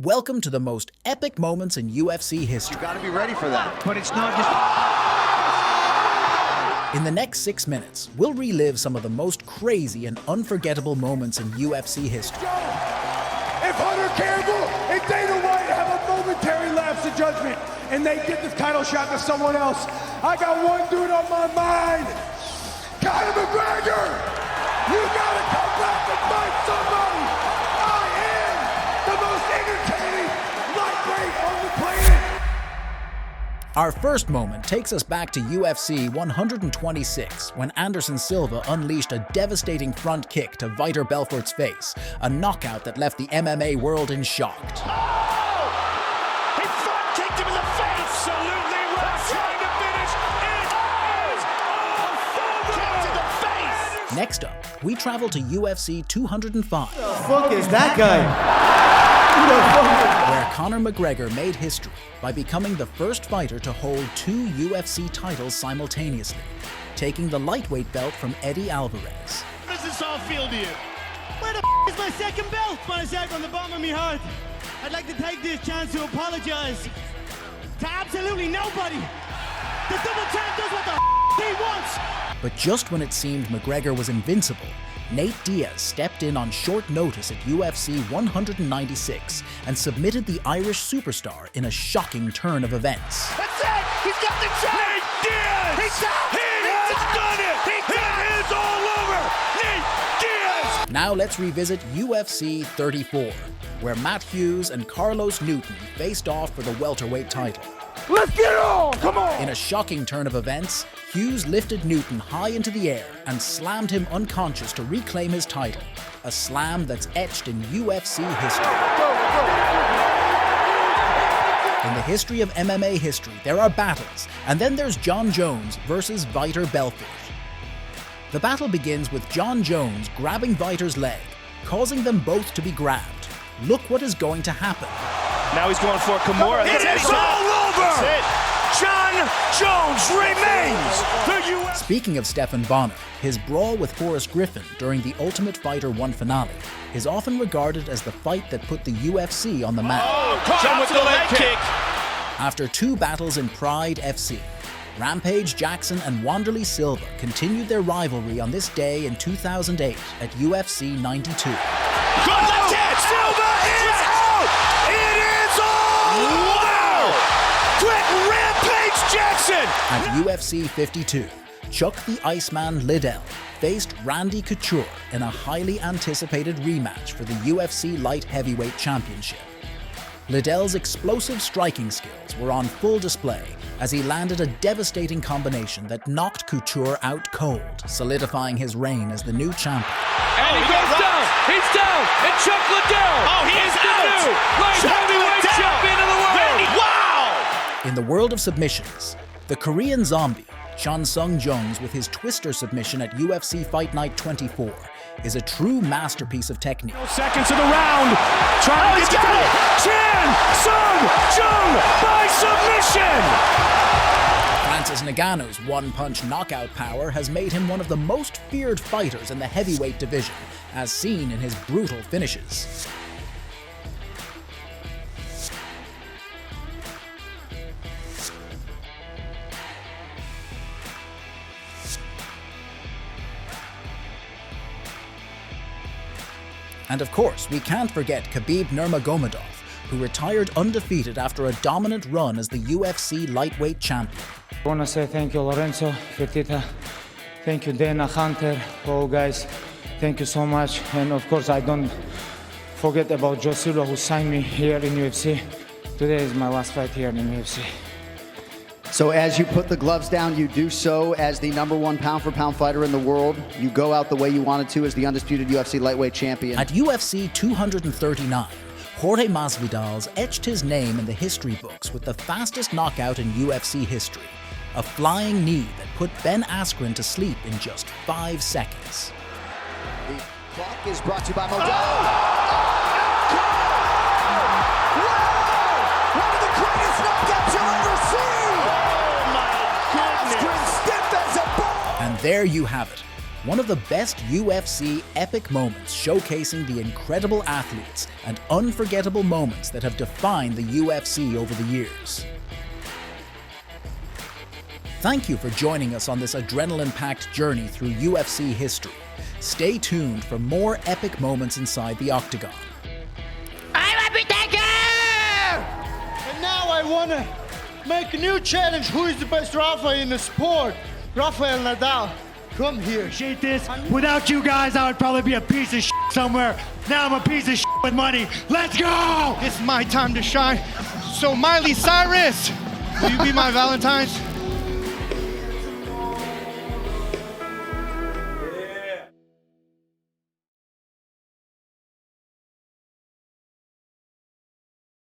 Welcome to the most epic moments in UFC history. You gotta be ready for that. But it's not just... In the next 6 minutes, we'll relive some of the most crazy and unforgettable moments in UFC history. If Hunter Campbell and Dana White have a momentary lapse of judgment and they give this title shot to someone else, I got one dude on my mind. Conor McGregor, you gotta come back and fight somebody. I am the most entertaining lightweight on the planet. Our first moment takes us back to UFC 126, when Anderson Silva unleashed a devastating front kick to Vitor Belfort's face, a knockout that left the MMA world in shock. Oh! He front kicked him in the face! Absolutely right! Trying to finish! It is over! Kick to the face! Next up, we travel to UFC 205. Who the fuck is that guy? Where Conor McGregor made history by becoming the first fighter to hold 2 UFC titles simultaneously, taking the lightweight belt from Eddie Alvarez. How does this all feel to you? Where the is my second belt? My second on the bottom of my heart. I'd like to take this chance to apologize to absolutely nobody. The double champ does what the he wants. But just when it seemed McGregor was invincible, Nate Diaz stepped in on short notice at UFC 196 and submitted the Irish superstar in a shocking turn of events. That's it! He's got the choke! Nate Diaz! He's out! He has done it! It is all over! Nate Diaz! Now let's revisit UFC 34, where Matt Hughes and Carlos Newton faced off for the welterweight title. Let's get on! Come on! In a shocking turn of events, Hughes lifted Newton high into the air and slammed him unconscious to reclaim his title, a slam that's etched in UFC history. In the history of MMA history, there are battles, and then there's Jon Jones versus Vitor Belfort. The battle begins with Jon Jones grabbing Vitor's leg, causing them both to be grabbed. Look what is going to happen. Now he's going for Cormier. It is all over! That's it. Jon Jones remains the UFC. Speaking of Stephan Bonnar, his brawl with Forrest Griffin during the Ultimate Fighter 1 finale is often regarded as the fight that put the UFC on the map. Oh, Jon with the leg kick. After 2 battles in Pride FC, Rampage Jackson and Wanderlei Silva continued their rivalry on this day in 2008 at UFC 92. Good left hand! Silva is out! It is all over! Quick Rampage Jackson! At UFC 52, Chuck the Iceman Liddell faced Randy Couture in a highly anticipated rematch for the UFC Light Heavyweight Championship. Liddell's explosive striking skills were on full display as he landed a devastating combination that knocked Couture out cold, solidifying his reign as the new champion. And he goes down! He's down! And Chuck Liddell is the new light heavyweight champion of the world! Wow! In the world of submissions, the Korean Zombie, Chan Sung Jungs, with his twister submission at UFC Fight Night 24, is a true masterpiece of technique. Seconds of the round. Trying to get it. Chan Sung Jung by submission. Francis Ngannou's one-punch knockout power has made him one of the most feared fighters in the heavyweight division, as seen in his brutal finishes. And of course, we can't forget Khabib Nurmagomedov, who retired undefeated after a dominant run as the UFC lightweight champion. I want to say thank you, Lorenzo, Fertitta. Thank you, Dana, Hunter, all guys. Thank you so much. And of course, I don't forget about Joe Silva, who signed me here in UFC. Today is my last fight here in UFC. So as you put the gloves down, you do so as the #1 pound-for-pound fighter in the world. You go out the way you wanted to as the undisputed UFC lightweight champion. At UFC 239, Jorge Masvidal's etched his name in the history books with the fastest knockout in UFC history, a flying knee that put Ben Askren to sleep in just 5 seconds. The clock is brought to you by Modelo. One of the greatest knockouts you'll ever see! And there you have it. one of the best UFC epic moments showcasing the incredible athletes and unforgettable moments that have defined the UFC over the years. Thank you for joining us on this adrenaline-packed journey through UFC history. Stay tuned for more epic moments inside the octagon. And now I want to make a new challenge. Who is the best Rafa in the sport? Rafael Nadal. Come here. Appreciate this. Without you guys, I would probably be a piece of shit somewhere. Now I'm a piece of shit with money. Let's go! It's my time to shine. So Miley Cyrus, will you be my Valentine's?